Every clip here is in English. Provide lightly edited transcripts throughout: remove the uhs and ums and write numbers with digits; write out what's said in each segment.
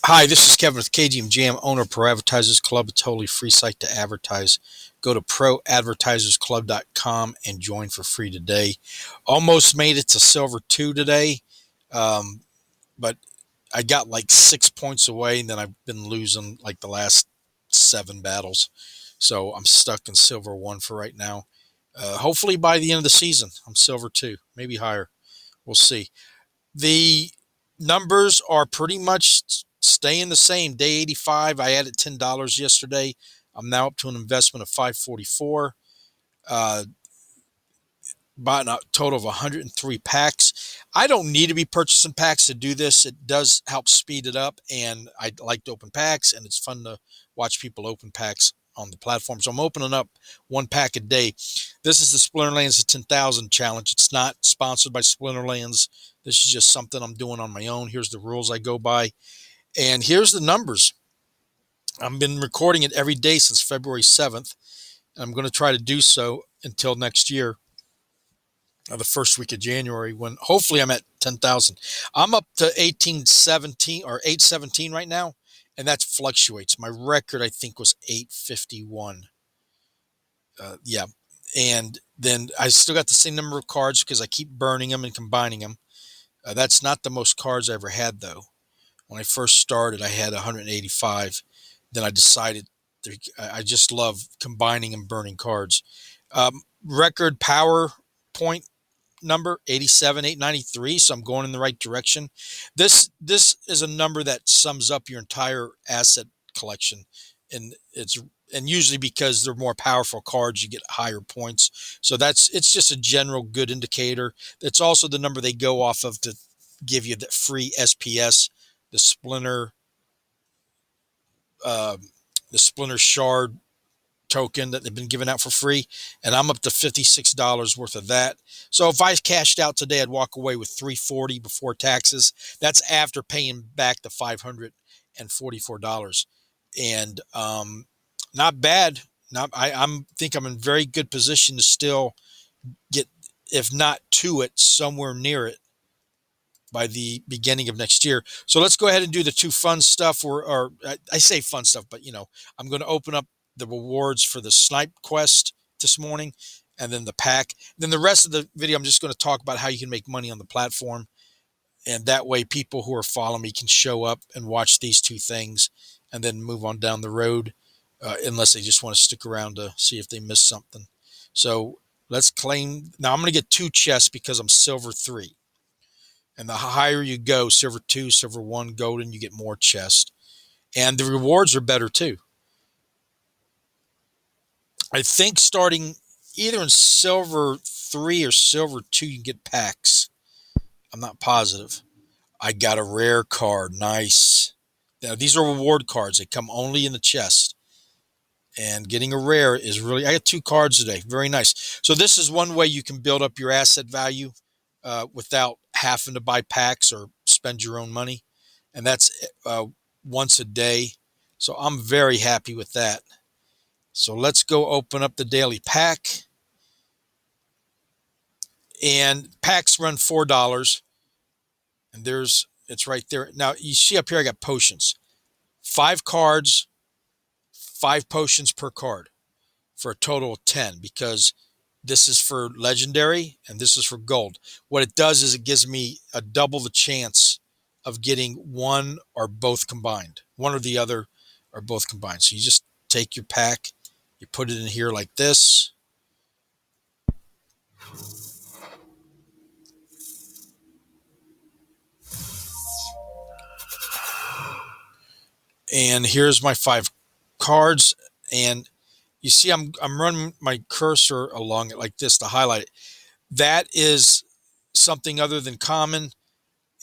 Hi, this is Kevin with KGM Jam, owner of ProAdvertisersClub, a totally free site to advertise. Go to ProAdvertisersClub.com and join for free today. Almost made it to Silver 2 today, um, but I got like 6 points away, and then I've been losing like the last 7 battles. So I'm stuck in Silver 1 for right now. Hopefully by the end of the season, I'm Silver 2, maybe higher. We'll see. The numbers are pretty much staying the same. Day 85, I added $10 yesterday. I'm now up to an investment of 544. Bought a total of 103 packs. I don't need to be purchasing packs to do this. It does help speed it up, and I like to open packs, and it's fun to watch people open packs on the platform. So I'm opening up 1 pack a day. This is the Splinterlands, the 10,000 challenge. It's not sponsored by Splinterlands. This is just something I'm doing on my own. Here's the rules I go by, and here's the numbers. I've been recording it every day since February 7th, and I'm going to try to do so until next year, the first week of January, when hopefully I'm at 10,000. I'm up to 1817 or 817 right now, and that fluctuates. My record, I think, was 851. Yeah. And then I still got the same number of cards because I keep burning them and combining them. That's not the most cards I ever had, though. When I first started, I had 185. Then I decided I just love combining and burning cards. Record power point number 87,893, so I'm going in the right direction. This is a number that sums up your entire asset collection, and usually because they're more powerful cards, you get higher points. So it's just a general good indicator. That's also the number they go off of to give you the free SPS, the splinter, uh, the splinter shard token that they've been giving out for free, and I'm up to $56 worth of that. So if I cashed out today, I'd walk away with $340 before taxes. That's after paying back the $544, and not bad. Not I'm think I'm in very good position to still get, if not to it, somewhere near it by the beginning of next year. So let's go ahead and do the two fun stuff, or I say fun stuff, but I'm going to open up the rewards for the snipe quest this morning, and then the pack. Then the rest of the video, I'm just going to talk about how you can make money on the platform. And that way people who are following me can show up and watch these two things and then move on down the road, unless they just want to stick around to see if they missed something. So let's claim. Now I'm going to get 2 chests because I'm Silver 3. And the higher you go, Silver 2, Silver 1, Golden, you get more chests. And the rewards are better too. I think starting either in Silver 3 or Silver 2, you can get packs. I'm not positive. I got a rare card. Nice. Now, these are reward cards. They come only in the chest. And getting a rare is really... I got 2 cards today. Very nice. So this is one way you can build up your asset value without having to buy packs or spend your own money. And that's once a day. So I'm very happy with that. So let's go open up the daily pack. And packs run $4. And it's right there. Now you see up here, I got potions. 5 cards, 5 potions per card for a total of 10, because this is for legendary and this is for gold. What it does is it gives me a double the chance of getting one or both combined. One or the other or both combined. So you just take your pack, you put it in here like this. And here's my 5 cards. And you see I'm running my cursor along it like this to highlight it. That is something other than common.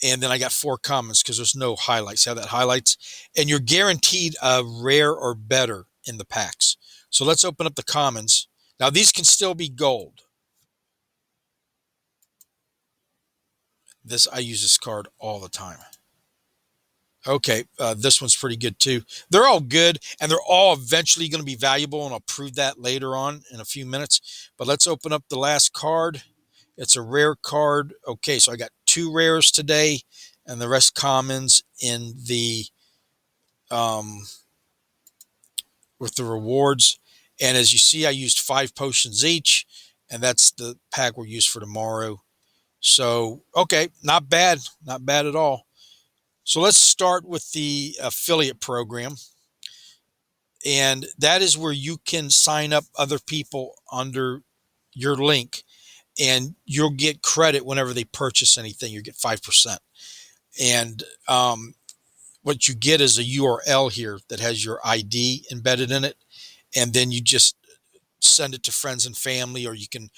And then I got 4 commons because there's no highlights. See how that highlights? And you're guaranteed a rare or better in the packs. So let's open up the commons. Now these can still be gold. I use this card all the time. Okay, this one's pretty good too. They're all good, and they're all eventually going to be valuable, and I'll prove that later on in a few minutes. But let's open up the last card. It's a rare card. Okay, so I got 2 rares today, and the rest commons in the um, with the rewards. And as you see, I used 5 potions each, and that's the pack we'll use for tomorrow. So, okay, not bad, not bad at all. So let's start with the affiliate program. And that is where you can sign up other people under your link, and you'll get credit whenever they purchase anything. You get 5%. And what you get is a URL here that has your ID embedded in it. And then you just send it to friends and family, or you can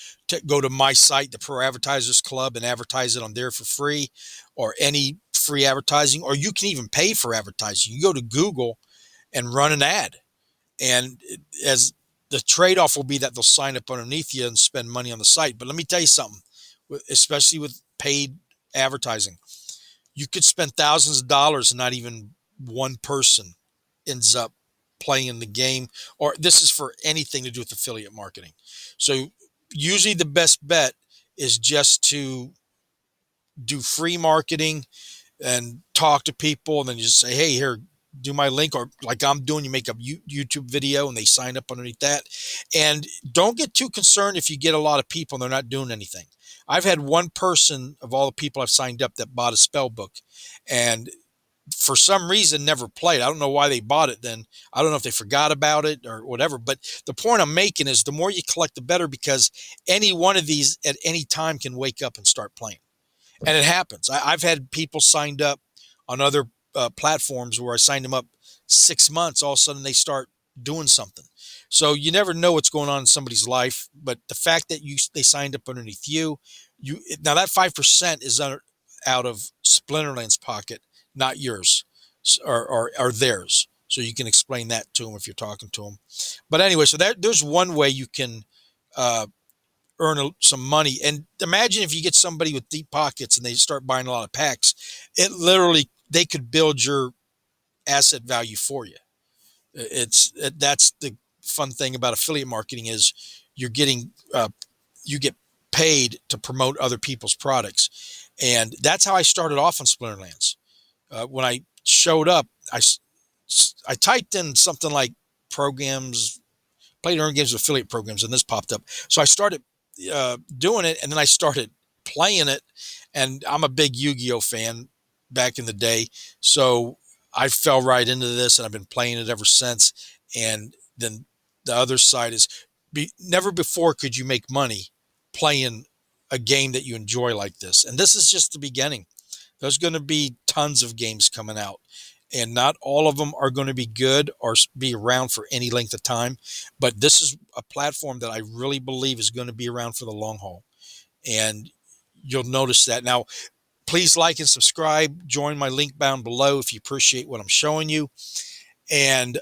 go to my site, the Pro Advertisers Club, and advertise it on there for free, or any free advertising, or you can even pay for advertising. You go to Google and run an ad. And as the trade-off will be that they'll sign up underneath you and spend money on the site. But let me tell you something, especially with paid advertising, you could spend thousands of dollars and not even one person ends up playing the game. Or this is for anything to do with affiliate marketing. So usually the best bet is just to do free marketing and talk to people, and then you just say, hey, here, do my link, or like I'm doing, you make a YouTube video and they sign up underneath that. And don't get too concerned if you get a lot of people and they're not doing anything. I've had one person of all the people I've signed up that bought a spell book, and for some reason never played. I don't know why they bought it then. I don't know if they forgot about it or whatever. But the point I'm making is the more you collect, the better, because any one of these at any time can wake up and start playing. And it happens. I've had people signed up on other platforms where I signed them up 6 months. All of a sudden, they start doing something. So you never know what's going on in somebody's life. But the fact that they signed up underneath you now that 5% is out of Splinterlands' pocket, not yours, or theirs. So you can explain that to them if you're talking to them. But anyway, so there's one way you can uh, earn some money. And imagine if you get somebody with deep pockets and they start buying a lot of packs, it literally, they could build your asset value for you. That's the fun thing about affiliate marketing is you're getting, you get paid to promote other people's products. And that's how I started off on Splinterlands. When I showed up, I typed in something like programs, play to earn games with affiliate programs, and this popped up. So I started doing it, and then I started playing it. And I'm a big Yu-Gi-Oh fan back in the day, so I fell right into this, and I've been playing it ever since. And then the other side is, never before could you make money playing a game that you enjoy like this. And this is just the beginning. There's going to be tons of games coming out, and not all of them are going to be good or be around for any length of time. But this is a platform that I really believe is going to be around for the long haul. And you'll notice that. Now, please like and subscribe. Join my link down below if you appreciate what I'm showing you. And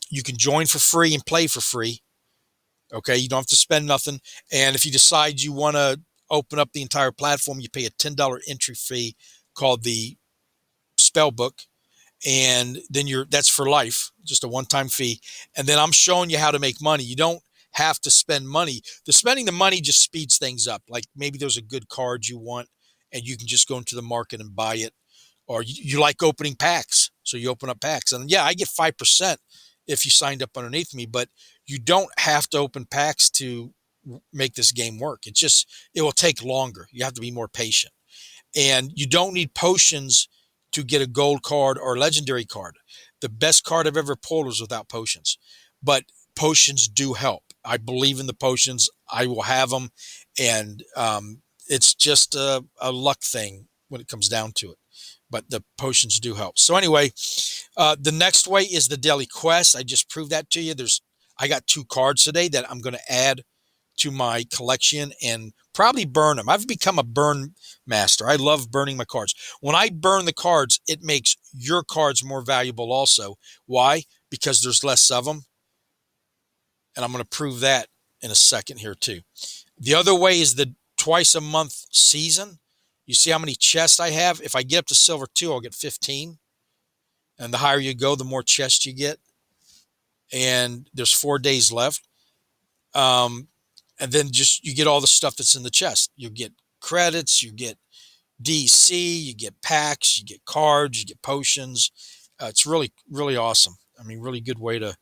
you can join for free and play for free. Okay, you don't have to spend nothing. And if you decide you want to open up the entire platform, you pay a $10 entry fee called the spell book, and then that's for life, just a one-time fee. And then I'm showing you how to make money. You don't have to spend money. Spending the money just speeds things up. Like maybe there's a good card you want, and you can just go into the market and buy it. Or you like opening packs, so you open up packs. And yeah, I get 5% if you signed up underneath me, but you don't have to open packs to make this game work. It will take longer. You have to be more patient. And you don't need potions to get a gold card or a legendary card. The best card I've ever pulled was without potions. But potions do help. I believe in the potions. I will have them. And it's just a luck thing when it comes down to it. But the potions do help. So anyway, the next way is the daily quest. I just proved that to you. I got 2 cards today that I'm going to add to my collection and probably burn them. I've become a burn master. I love burning my cards. When I burn the cards, it makes your cards more valuable also. Why? Because there's less of them. And I'm going to prove that in a second here too. The other way is the twice a month season. You see how many chests I have? If I get up to silver 2, I'll get 15. And the higher you go, the more chests you get. And there's 4 days left. And then just you get all the stuff that's in the chest. You get credits, you get DC, you get packs, you get cards, you get potions. It's really, really awesome. I mean, really good way to.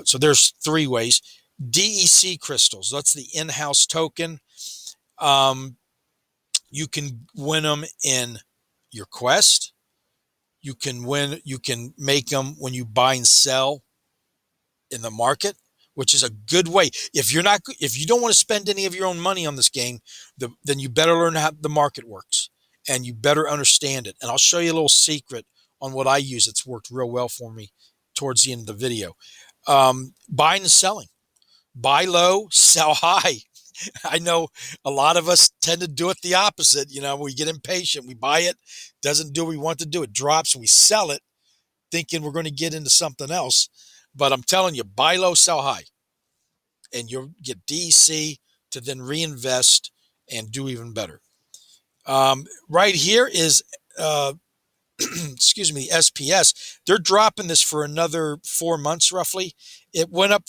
So there's three ways. DEC crystals. That's the in-house token. Um, you can win them in your quest. You can win. You can make them when you buy and sell in the market, which is a good way. If you don't want to spend any of your own money on this game, then you better learn how the market works and you better understand it. And I'll show you a little secret on what I use. It's worked real well for me towards the end of the video. Buying and selling. Buy low, sell high. I know a lot of us tend to do it the opposite. We get impatient. We buy it, doesn't do what we want to do. It drops and we sell it thinking we're going to get into something else. But I'm telling you, buy low, sell high, and you'll get DC to then reinvest and do even better. Right here is, excuse me, SPS. They're dropping this for another 4 months roughly. It went up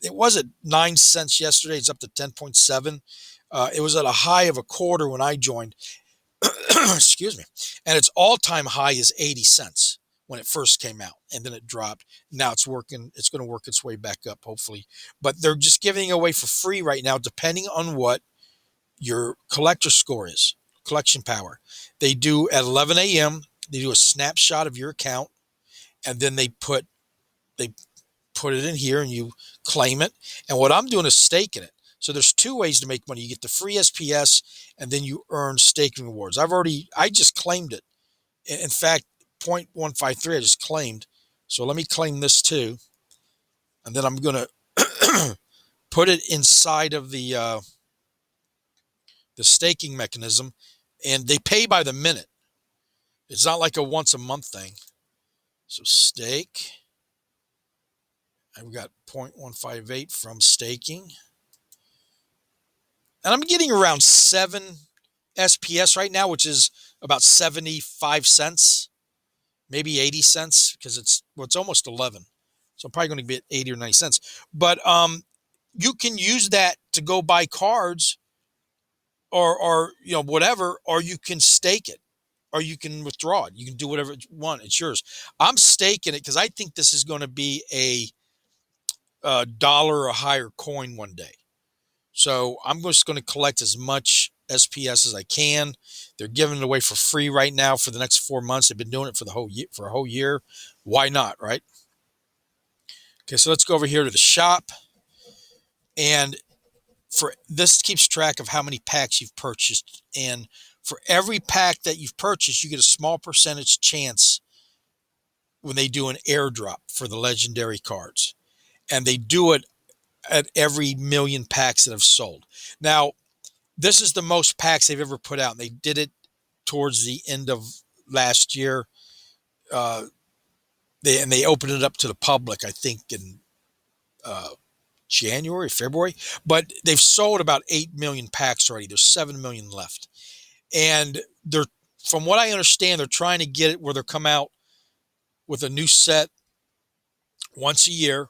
it was at 9 cents yesterday. It's up to 10.7. It was at a high of a quarter when I joined. Excuse me. And its all-time high is 80 cents when it first came out, and then it dropped. Now it's working. It's going to work its way back up, hopefully. But they're just giving it away for free right now, depending on what your collector score is, collection power. They do at 11 a.m., they do a snapshot of your account, and then they put it in here, and you claim it. And what I'm doing is staking it. So there's two ways to make money. You get the free SPS, and then you earn staking rewards. I just claimed it. In fact, 0.153 I just claimed. So let me claim this too. And then I'm going to put it inside of the staking mechanism. And they pay by the minute. It's not like a once a month thing. So stake. I've got 0.158 from staking. And I'm getting around 7 SPS right now, which is about 75 cents, maybe 80 cents, because it's almost 11. So I'm probably going to be at 80 or 90 cents. But you can use that to go buy cards or whatever, or you can stake it, or you can withdraw it. You can do whatever you want. It's yours. I'm staking it because I think this is going to be a dollar or higher coin one day. So I'm just going to collect as much SPS as I can. They're giving it away for free right now for the next 4 months. They've been doing it for a whole year. Why not, right? Okay, so let's go over here to the shop. And this keeps track of how many packs you've purchased. And for every pack that you've purchased, you get a small percentage chance when they do an airdrop for the legendary cards. And they do it at every million packs that have sold. Now, this is the most packs they've ever put out. And they did it towards the end of last year. They opened it up to the public, I think, in January, February. But they've sold about 8 million packs already. There's 7 million left. And from what I understand, they're trying to get it where they'll come out with a new set once a year.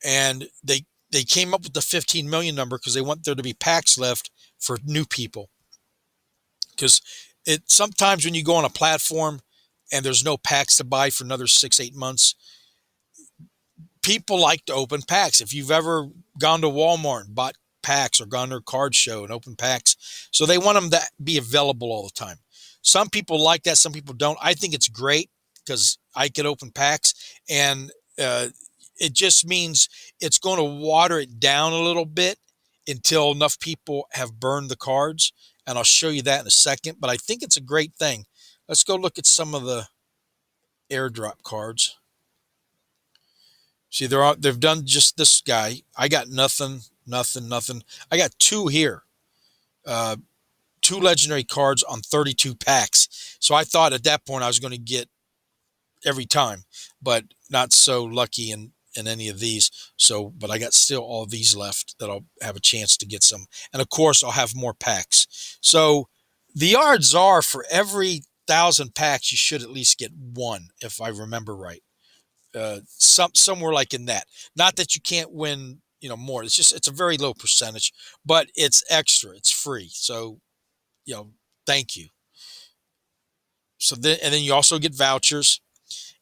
And they came up with the 15 million number because they want there to be packs left for new people. Because sometimes when you go on a platform and there's no packs to buy for another 6-8 months, people like to open packs. If you've ever gone to Walmart and bought packs or gone to a card show and opened packs, so they want them to be available all the time. Some people like that, some people don't. I think it's great because I can open packs, and it just means it's going to water it down a little bit until enough people have burned the cards, and I'll show you that in a second. But I think it's a great thing. Let's go look at some of the airdrop cards. See, they've done just this guy. I got nothing. I got 2 here. 2 legendary cards on 32 packs. So I thought at that point I was going to get every time, but not so lucky in any of these. So, but I got still all of these left that I'll have a chance to get some. And of course, I'll have more packs. So the odds are for every 1,000 packs, you should at least get 1, if I remember right. Somewhere like in that. Not that you can't win, more. It's a very low percentage, but it's extra. It's free. So, thank you. So then you also get vouchers,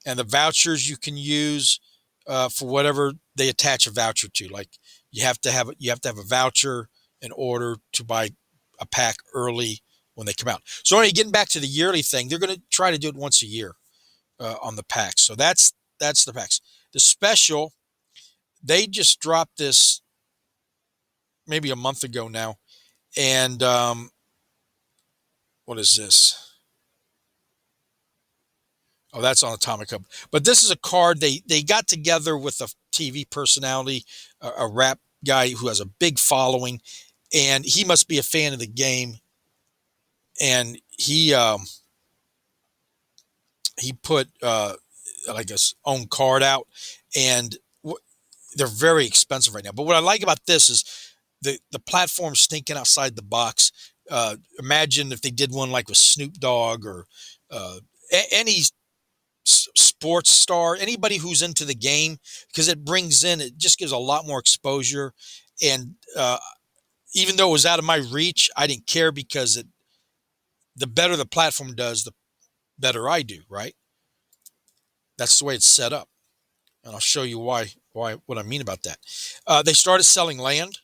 and the vouchers you can use for whatever they attach a voucher to. Like you have to have a voucher in order to buy a pack early when they come out. So anyway, getting back to the yearly thing, they're going to try to do it once a year on the packs. So that's the packs. The special, they just dropped this maybe a month ago now, and what is this? Oh, that's on Atomic Hub. But this is a card they got together with a TV personality, a rap guy who has a big following, and he must be a fan of the game. And he put like his own card out, and they're very expensive right now. But what I like about this is the platform's thinking outside the box. Imagine if they did one like with Snoop Dogg or any sports star, anybody who's into the game, because it just gives a lot more exposure. And even though it was out of my reach, I didn't care because the better the platform does, the better I do, right? That's the way it's set up. And I'll show you what I mean about that. They started selling land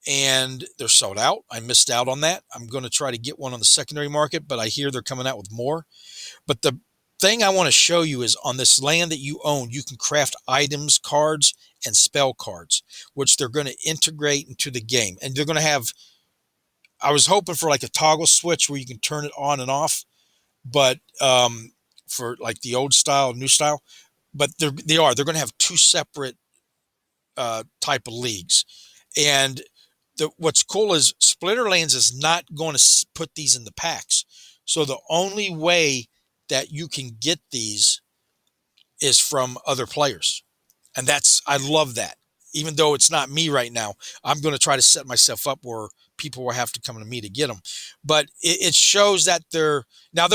and they're sold out. I missed out on that. I'm going to try to get one on the secondary market, but I hear they're coming out with more. But the thing I want to show you is on this land that you own, you can craft items, cards, and spell cards, which they're going to integrate into the game. And they're going to have, I was hoping for like a toggle switch where you can turn it on and off, but for like the old style, new style, but they're going to have two separate type of leagues. And what's cool is Splinterlands is not going to put these in the packs. So the only way that you can get these is from other players. And I love that. Even though it's not me right now, I'm going to try to set myself up where people will have to come to me to get them. But it shows that they're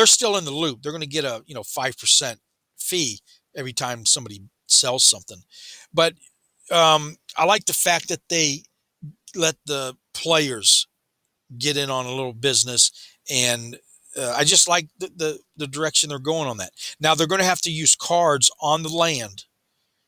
still in the loop. They're going to get a 5% fee every time somebody sells something. But I like the fact that they let the players get in on a little business, and I just like the direction they're going on that. Now they're going to have to use cards on the land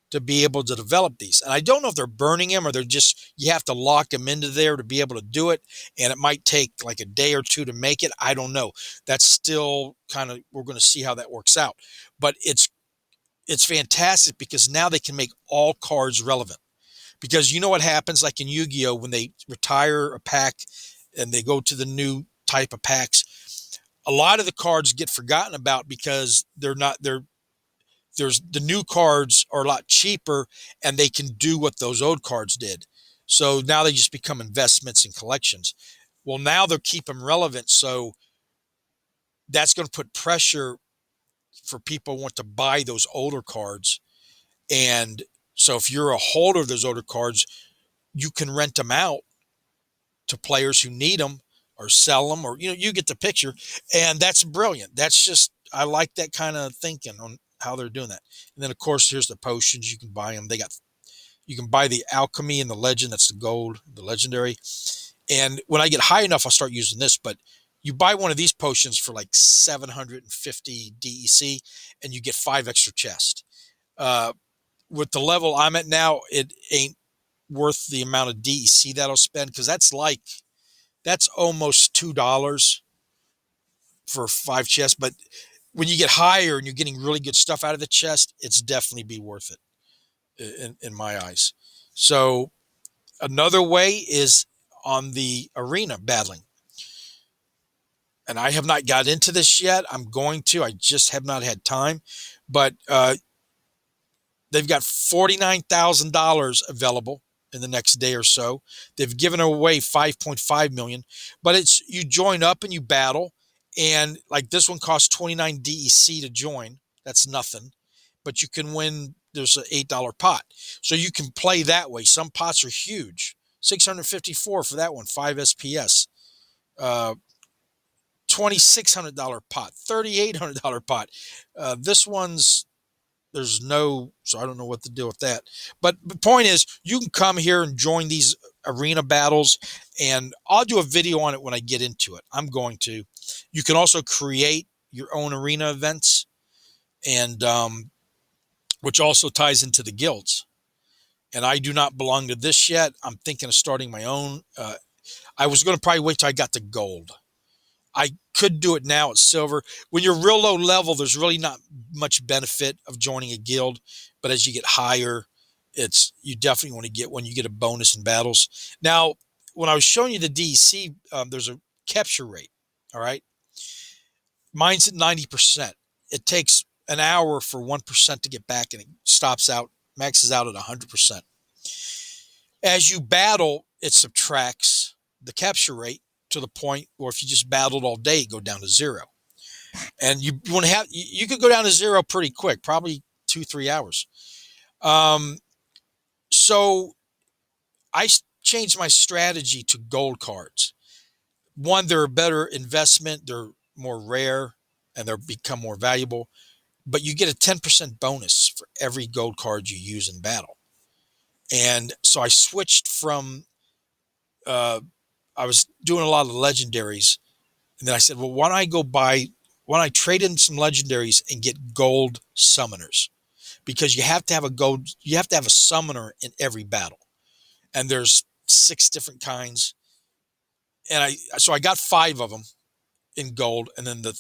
to be able to develop these, and I don't know if they're burning them or you have to lock them into there to be able to do it, and it might take like a day or two to make it. I don't know. That's still kind of, we're going to see how that works out, but it's fantastic because now they can make all cards relevant. Because you know what happens, like in Yu-Gi-Oh, when they retire a pack and they go to the new type of packs, a lot of the cards get forgotten about because there's the new cards are a lot cheaper and they can do what those old cards did. So now they just become investments and collections. Well, now they'll keep them relevant. So that's going to put pressure for people who want to buy those older cards. And so if you're a holder of those older cards, you can rent them out to players who need them or sell them, or you get the picture. And that's brilliant. That's just, I like that kind of thinking on how they're doing that. And then of course here's the potions. You can buy them. You can buy the alchemy and the legend. That's the gold, the legendary. And when I get high enough, I'll start using this. But you buy one of these potions for like 750 DEC and you get 5 extra chests. With the level I'm at now, it ain't worth the amount of DEC that I'll spend, because that's almost $2 for 5 chests. But when you get higher and you're getting really good stuff out of the chest, it's definitely be worth it in my eyes. So another way is on the arena battling. And I have not got into this yet. I'm going to. I just have not had time. But they've got $49,000 available in the next day or so. They've given away 5.5 million, but you join up and you battle. And like this one costs 29 DEC to join. That's nothing, but you can win. There's an $8 pot. So you can play that way. Some pots are huge. 654 for that one, 5 SPS. $2,600 pot, $3,800 pot. This one's, so I don't know what to do with that. But the point is, you can come here and join these arena battles, and I'll do a video on it when I get into it. I'm going to. You can also create your own arena events, and which also ties into the guilds. And I do not belong to this yet. I'm thinking of starting my own. I was going to probably wait till I got to gold. I could do it now at silver. When you're real low level, there's really not much benefit of joining a guild. But as you get higher, you definitely want to get when you get a bonus in battles. Now, when I was showing you the DEC, there's a capture rate. All right, mine's at 90%. It takes an hour for 1% to get back, and it maxes out at 100%. As you battle, it subtracts the capture rate to the point where if you just battled all day, you go down to zero. And you want to you could go down to zero pretty quick, probably 2-3 hours. So I changed my strategy to gold cards. One, they're a better investment, they're more rare, and they're become more valuable. But you get a 10% bonus for every gold card you use in battle. And so I switched from I was doing a lot of legendaries, and then I said, well, why don't I trade in some legendaries and get gold summoners? Because you have to have a summoner in every battle. And there's 6 different kinds. And so I got 5 of them in gold, and then the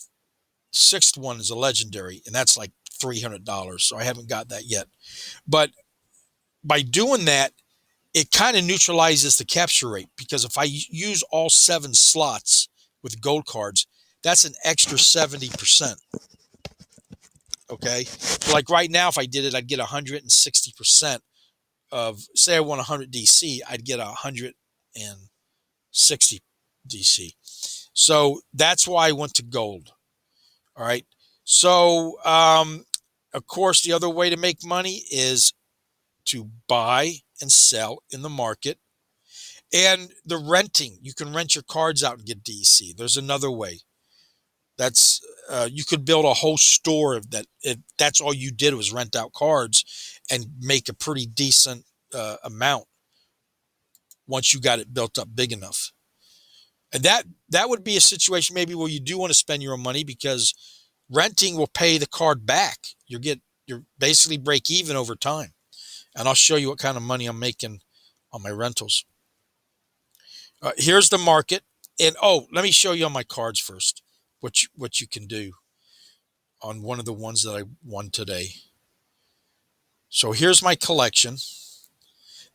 6th one is a legendary, and that's like $300. So I haven't got that yet. But by doing that, it kind of neutralizes the capture rate, because if I use all 7 slots with gold cards, that's an extra 70%. Okay. Like right now, if I did it, I'd get 160% of, say I want 100 DC, I'd get 160 DC. So that's why I went to gold. All right. So, of course, the other way to make money is to buy and sell in the market. And the renting, you can rent your cards out and get DC. There's another way. That's you could build a whole store of that. If that's all you did was rent out cards and make a pretty decent amount once you got it built up big enough. And that would be a situation maybe where you do want to spend your own money, because renting will pay the card back. You're basically break even over time. And I'll show you what kind of money I'm making on my rentals. Here's the market. And let me show you on my cards first what you can do on one of the ones that I won today. So here's my collection.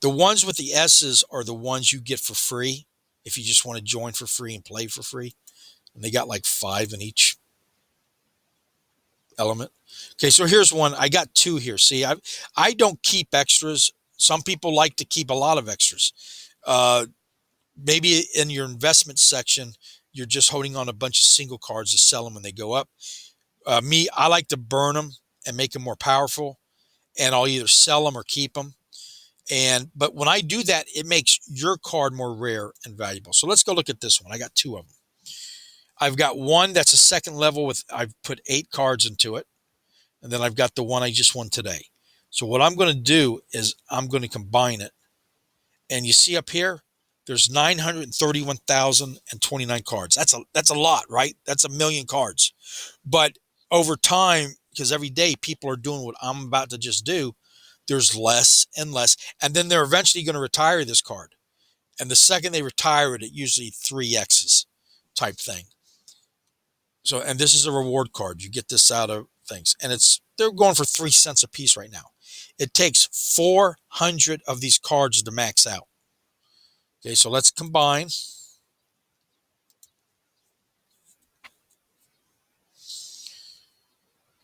The ones with the S's are the ones you get for free if you just want to join for free and play for free. And they got like 5 in each element. Okay, so here's one. I got 2 here. See, I don't keep extras. Some people like to keep a lot of extras. Maybe in your investment section, you're just holding on a bunch of single cards to sell them when they go up. I like to burn them and make them more powerful, and I'll either sell them or keep them. But when I do that, it makes your card more rare and valuable. So let's go look at this one. I got 2 of them. I've got one that's a second level I've put 8 cards into it. And then I've got the one I just won today. So what I'm going to do is I'm going to combine it. And you see up here, there's 931,029 cards. That's a lot, right? That's 1 million cards. But over time, because every day people are doing what I'm about to just do, there's less and less. And then they're eventually going to retire this card. And the second they retire it, it usually 3Xs type thing. So, and this is a reward card. You get this out of things. And they're going for 3 cents a piece right now. It takes 400 of these cards to max out. Okay, so let's combine.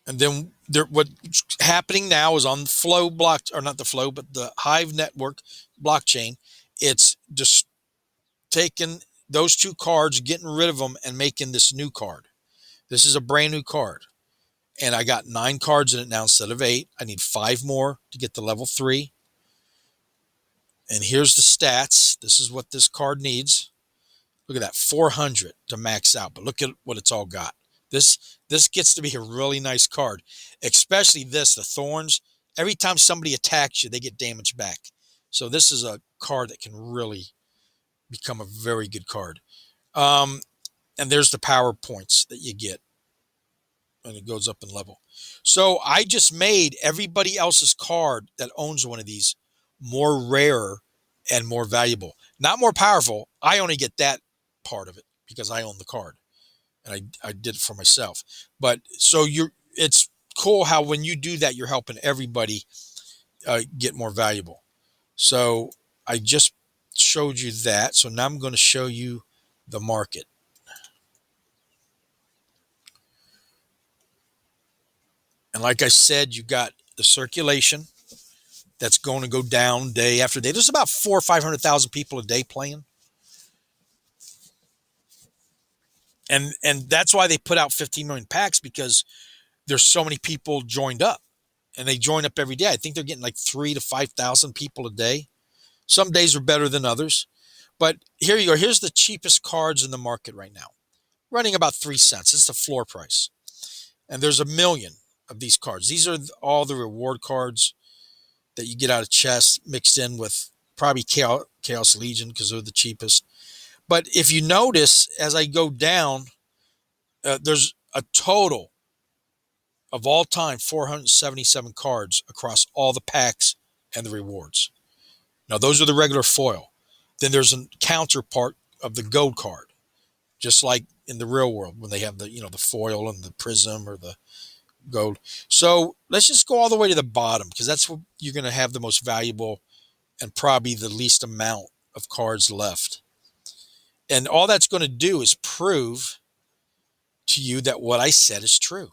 And then what's happening now is on the Flow block, or not the Flow, but the Hive network blockchain. It's just taking those 2 cards, getting rid of them, and making this new card. This is a brand new card. And I got 9 cards in it now instead of 8. I need 5 more to get to level 3. And here's the stats. This is what this card needs. Look at that, 400 to max out. But look at what it's all got. This gets to be a really nice card, especially the Thorns. Every time somebody attacks you, they get damage back. So this is a card that can really become a very good card. And there's the power points that you get. and it goes up in level. So I just made everybody else's card that owns one of these more rare and more valuable. Not more powerful. I only get that part of it because I own the card and I did it for myself. But so it's cool how when you do that, you're helping everybody get more valuable. So I just showed you that. So now I'm going to show you the market. And like I said, you got the circulation that's going to go down day after day. There's about 400,000 or 500,000 people a day playing. And that's why they put out 15 million packs, because there's so many people joined up, and they join up every day. I think they're getting like 3,000 to 5,000 people a day. Some days are better than others. But here you go. Here's the cheapest cards in the market right now, running about 3 cents. It's the floor price. And there's a million of these cards. These are all the reward cards that you get out of chess, mixed in with probably Chaos Legion because they're the cheapest. But if you notice, as I go down, there's a total of all time 477 cards across all the packs and the rewards. Now, those are the regular foil. Then there's a counterpart of the gold card, just like in the real world when they have the the foil and the prism or the gold. So let's just go all the way to the bottom, because that's what you're going to have the most valuable and probably the least amount of cards left. And all that's going to do is prove to you that what I said is true.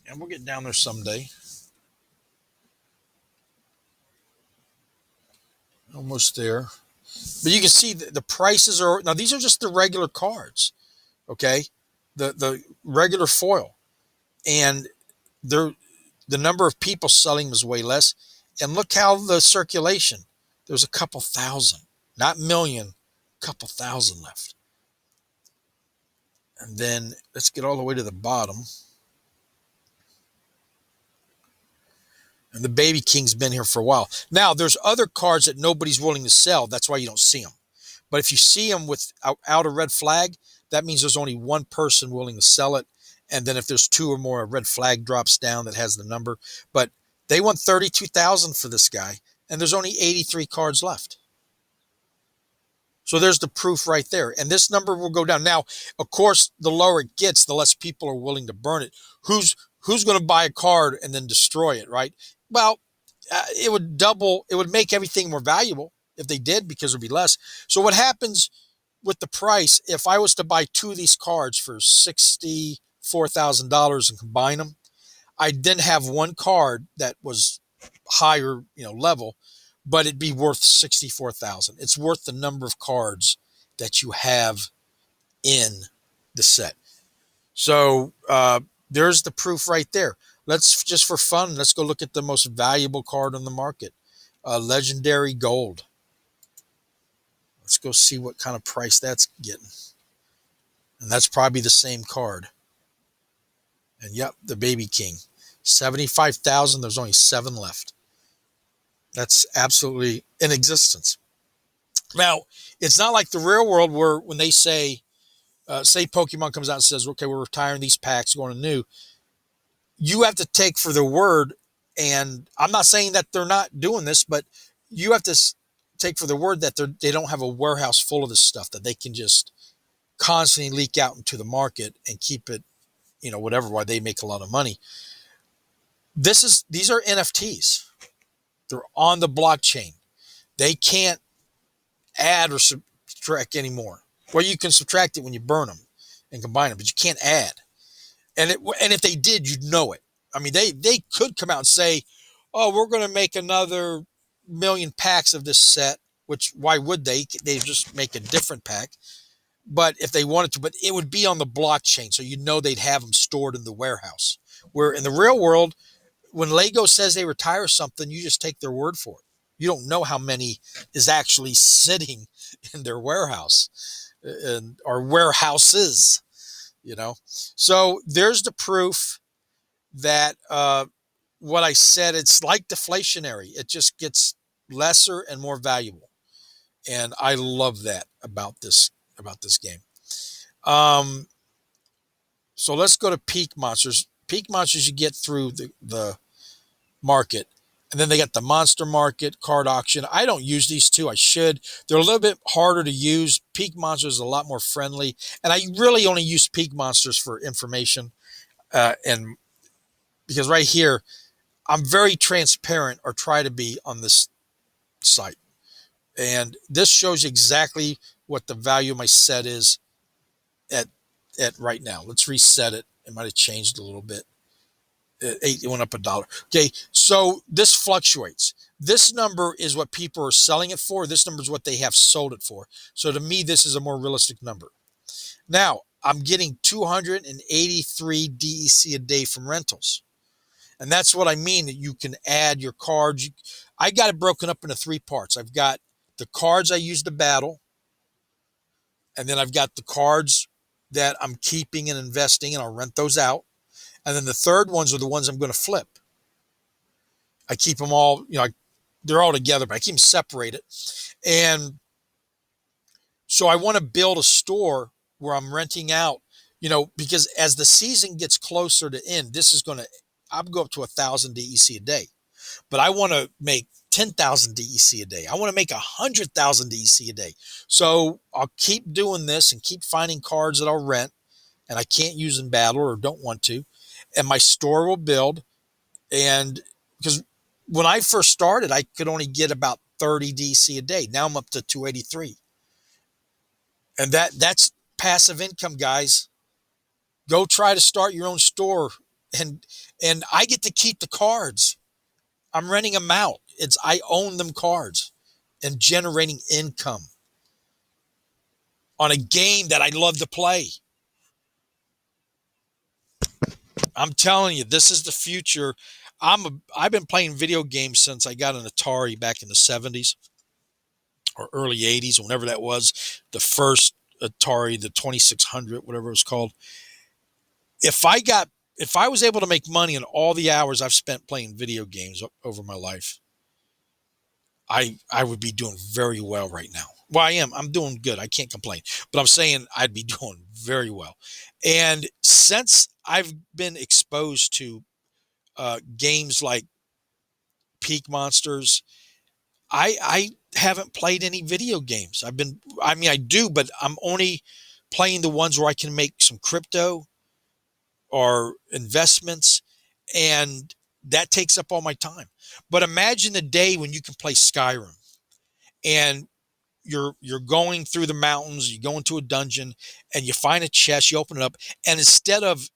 And we'll get down there someday. Almost there. But you can see the prices are, now these are just the regular cards, okay? The regular foil. And they're, the number of people selling them is way less. And look how the circulation, there's a couple thousand, not million, couple thousand left. And then let's get all the way to the bottom. And the Baby King's been here for a while. Now, there's other cards that nobody's willing to sell. That's why you don't see them. But if you see them without a red flag, that means there's only one person willing to sell it. And then if there's two or more, a red flag drops down that has the number. But they want 32,000 for this guy, and there's only 83 cards left. So there's the proof right there. And this number will go down. Now, of course, the lower it gets, the less people are willing to burn it. Who's going to buy a card and then destroy it, right? Well, it would make everything more valuable if they did, because it would be less. So what happens with the price, if I was to buy two of these cards for $64,000 and combine them, I'd then have one card that was higher, level, but it'd be worth 64,000. It's worth the number of cards that you have in the set. So there's the proof right there. Let's just for fun, let's go look at the most valuable card on the market, Legendary Gold. Let's go see what kind of price that's getting. And that's probably the same card. And yep, the Baby King, 75,000. There's only 7 left. That's absolutely in existence. Now, it's not like the real world where when they say Pokemon comes out and says, okay, we're retiring these packs, going to new. You have to take for their word. And I'm not saying that they're not doing this, but you have to take for their word that they don't have a warehouse full of this stuff that they can just constantly leak out into the market and keep it, whatever, while they make a lot of money. These are NFTs. They're on the blockchain. They can't add or subtract anymore. Well, you can subtract it when you burn them and combine them, but you can't add. And if they did, you'd know it. I mean, they could come out and say, oh, we're going to make another million packs of this set, which why would they? They just make a different pack. But if they wanted to, but it would be on the blockchain. So they'd have them stored in the warehouse. Where in the real world, when Lego says they retire something, you just take their word for it. You don't know how many is actually sitting in their warehouse or warehouses, So there's the proof that what I said, it's like deflationary. It just gets lesser and more valuable. And I love that about this game. Um, so let's go to peak monsters. Peak monsters you get through the market. And then they got the monster market, card auction. I don't use these two. I should. They're a little bit harder to use. Peak monsters is a lot more friendly. And I really only use peak monsters for information. And because right here, I'm very transparent or try to be on this site. And this shows you exactly what the value of my set is at right now. Let's reset it. It might have changed a little bit. It went up $1. Okay, so this fluctuates. This number is what people are selling it for. This number is what they have sold it for. So to me, this is a more realistic number. Now, I'm getting 283 DEC a day from rentals. And that's what I mean, that you can add your cards. I got it broken up into three parts. I've got the cards I use to battle, and then I've got the cards that I'm keeping and investing, and I'll rent those out. And then the third ones are the ones I'm going to flip. I keep them all, they're all together, but I keep them separated. And so I want to build a store where I'm renting out, because as the season gets closer to end, I'm going up to 1,000 DEC a day, but I want to make 10,000 DEC a day. I want to make 100,000 DEC a day. So I'll keep doing this and keep finding cards that I'll rent and I can't use in battle or don't want to. And my store will build. And because when I first started, I could only get about 30 DC a day. Now I'm up to 283. And that's passive income, guys. Go try to start your own store. And I get to keep the cards. I'm renting them out. I own them cards and generating income on a game that I love to play. I'm telling you, this is the future. I've been playing video games since I got an Atari back in the 70s or early 80s, whenever that was, the first Atari, the 2600, whatever it was called. If I was able to make money in all the hours I've spent playing video games over my life, I would be doing very well right now. Well, I am. I'm doing good. I can't complain. But I'm saying I'd be doing very well. And since I've been exposed to games like Peak Monsters, I haven't played any video games. I do, but I'm only playing the ones where I can make some crypto or investments, and that takes up all my time. But imagine the day when you can play Skyrim and you're going through the mountains, you go into a dungeon and you find a chest, you open it up, and instead of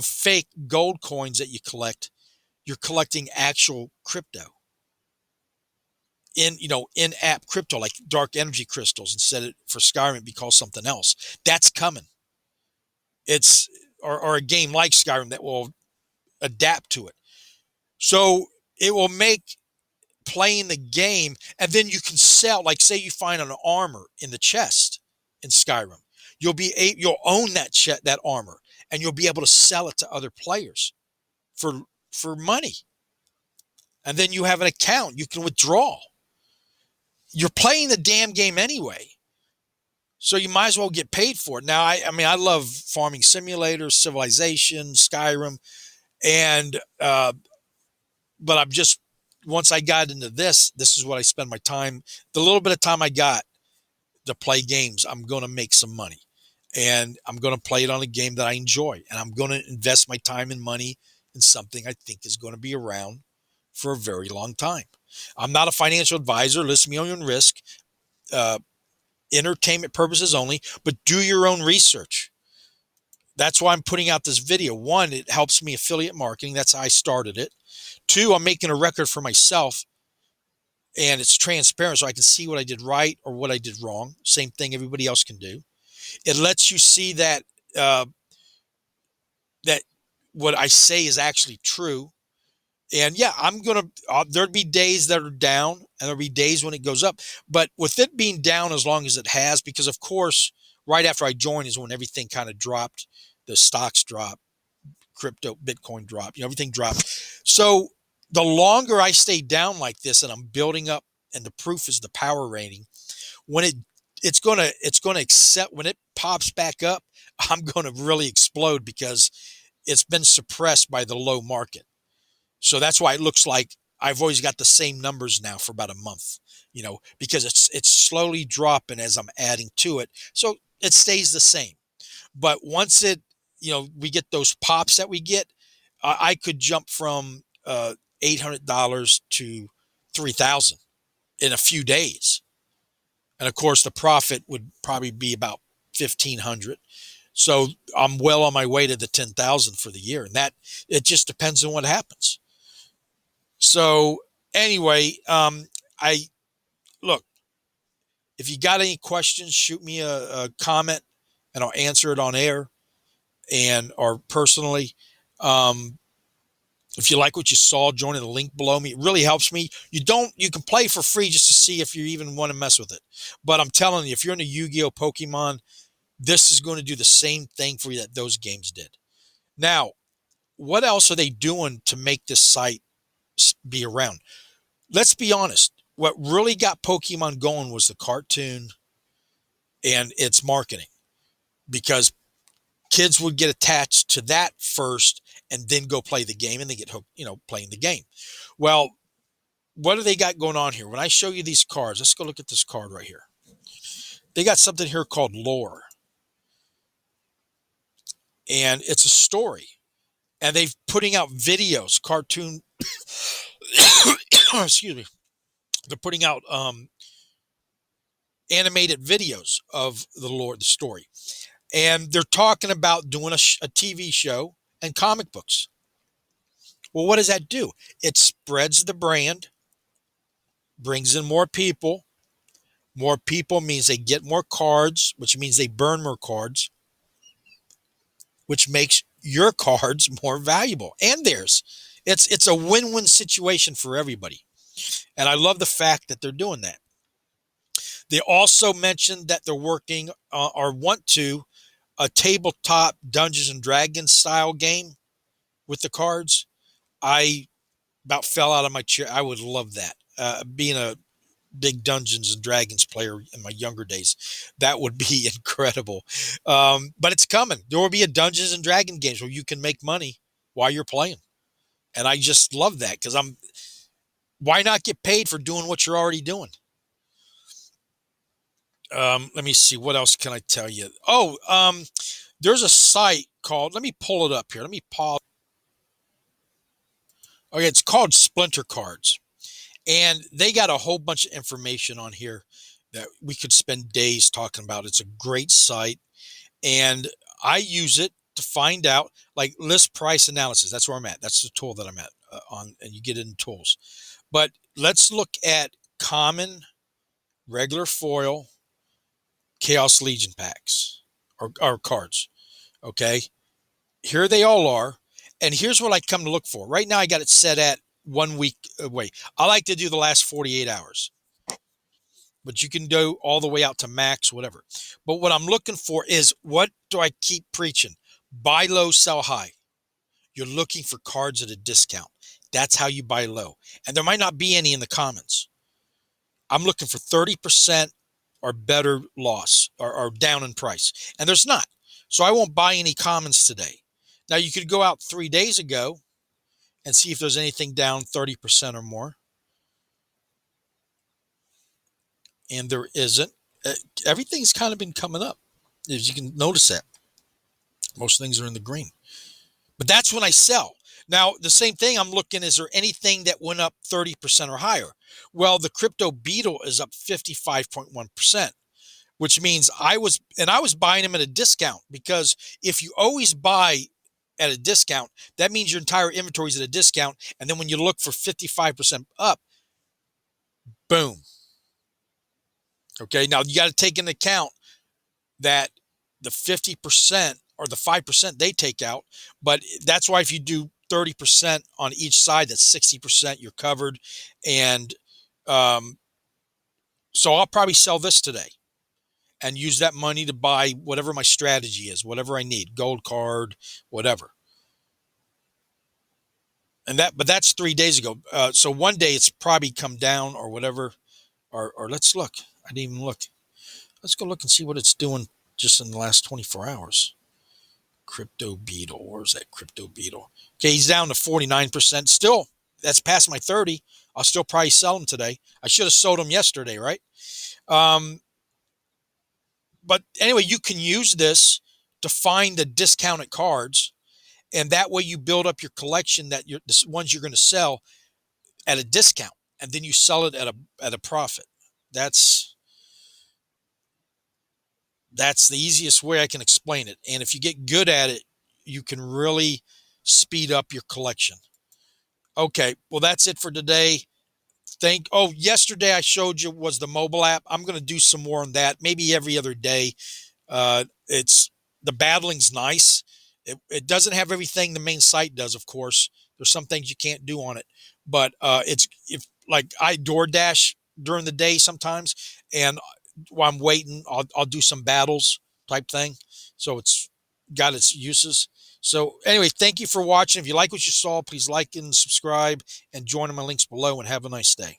fake gold coins that you collect, you're collecting actual crypto in-app crypto, like dark energy crystals. Instead of, for Skyrim, it'd be called something else. That's coming. It's or a game like Skyrim that will adapt to it. So it will make playing the game, and then you can sell. Like, say you find an armor in the chest in Skyrim, you'll own that armor, and you'll be able to sell it to other players for money. And then you have an account you can withdraw. You're playing the damn game anyway, so you might as well get paid for it. Now, I love Farming Simulator, Civilization, Skyrim, and but I'm just, once I got into this is what I spend my time. The little bit of time I got to play games, I'm going to make some money, and I'm going to play it on a game that I enjoy, and I'm going to invest my time and money in something I think is going to be around for a very long time. I'm not a financial advisor. List me on your own risk. Entertainment purposes only, but do your own research. That's why I'm putting out this video. One, it helps me affiliate marketing. That's how I started it. Two, I'm making a record for myself, and it's transparent so I can see what I did right or what I did wrong. Same thing everybody else can do. It lets you see that that what I say is actually true. And yeah, there'd be days that are down and there'll be days when it goes up. But with it being down as long as it has, because of course, right after I joined is when everything kind of dropped. The stocks dropped, crypto, Bitcoin dropped, everything dropped. So the longer I stay down like this and I'm building up, and the proof is the power rating, when it it's gonna accept when it pops back up. I'm gonna really explode because it's been suppressed by the low market. So that's why it looks like I've always got the same numbers now for about a month, because it's slowly dropping as I'm adding to it. So it stays the same. But once we get those pops that we get, I could jump from $800 to 3,000 in a few days. And of course, the profit would probably be about 1,500. So I'm well on my way to the 10,000 for the year. And that it just depends on what happens. So anyway, I look, if you got any questions, shoot me a comment and I'll answer it on air and or personally. Um, if you like what you saw, join the link below me. It really helps me. You can play for free just to see if you even want to mess with it. But I'm telling you, if you're into Yu-Gi-Oh, Pokemon, this is going to do the same thing for you that those games did. Now, what else are they doing to make this site be around? Let's be honest. What really got Pokemon going was the cartoon and its marketing, because kids would get attached to that first and then go play the game, and they get hooked, playing the game. Well, what do they got going on here? When I show you these cards, let's go look at this card right here. They got something here called lore, and it's a story. And they've putting out videos, cartoon. Excuse me. They're putting out animated videos of the lore, the story, and they're talking about doing a TV show and comic books. Well, what does that do? It spreads the brand, brings in more people. More people means they get more cards, which means they burn more cards, which makes your cards more valuable and theirs. It's a win-win situation for everybody. And I love the fact that they're doing that. They also mentioned that they're working or want to a tabletop Dungeons and Dragons style game with the cards. I about fell out of my chair. I would love that. Being a big Dungeons and Dragons player in my younger days, that would be incredible. But it's coming. There will be a Dungeons and Dragon games where you can make money while you're playing. And I just love that because why not get paid for doing what you're already doing? Let me see. What else can I tell you? Oh, there's a site called, let me pull it up here. Let me pause. Okay, it's called Splinter Cards. And they got a whole bunch of information on here that we could spend days talking about. It's a great site. And I use it to find out, like, list price analysis. That's where I'm at. That's the tool that I'm at on, and you get it in tools. But let's look at common, regular foil, Chaos Legion packs or cards. Okay. Here they all are. And here's what I come to look for. Right now, I got it set at 1 week away. I like to do the last 48 hours, but you can do all the way out to max, whatever. But what I'm looking for is, what do I keep preaching? Buy low, sell high. You're looking for cards at a discount. That's how you buy low. And there might not be any in the commons. I'm looking for 30% or better loss or down in price. And there's not. So I won't buy any commons today. Now, you could go out 3 days ago and see if there's anything down 30% or more. And there isn't. Everything's kind of been coming up. As you can notice that. Most things are in the green. But that's when I sell. Now, the same thing I'm looking, is there anything that went up 30% or higher? Well, the crypto beetle is up 55.1%, which means I was buying them at a discount, because if you always buy at a discount, that means your entire inventory is at a discount. And then when you look for 55% up, boom. Okay. Now you got to take into account that the 50% or the 5% they take out, but that's why if you do 30% on each side, that's 60%, you're covered. And so I'll probably sell this today and use that money to buy whatever my strategy is, whatever I need, gold card, whatever. But that's 3 days ago. So one day it's probably come down or whatever, or let's look. I didn't even look. Let's go look and see what it's doing just in the last 24 hours. Crypto Beetle. Where's that Crypto Beetle? Okay, he's down to 49%. Still, that's past my 30. I'll still probably sell him today. I should have sold him yesterday, right? Um, but anyway, you can use this to find the discounted cards, and that way you build up your collection that you're the ones you're going to sell at a discount, and then you sell it at a profit. That's that's the easiest way I can explain it. And if you get good at it, you can really speed up your collection. Okay, well that's it for today. Yesterday I showed you was the mobile app. I'm going to do some more on that, maybe every other day. It's the battling's nice. It doesn't have everything the main site does, of course. There's some things you can't do on it, but it's if like I DoorDash during the day sometimes, and while I'm waiting, I'll do some battles type thing. So it's got its uses. So anyway, thank you for watching. If you like what you saw, please like and subscribe and join in my links below. And have a nice day.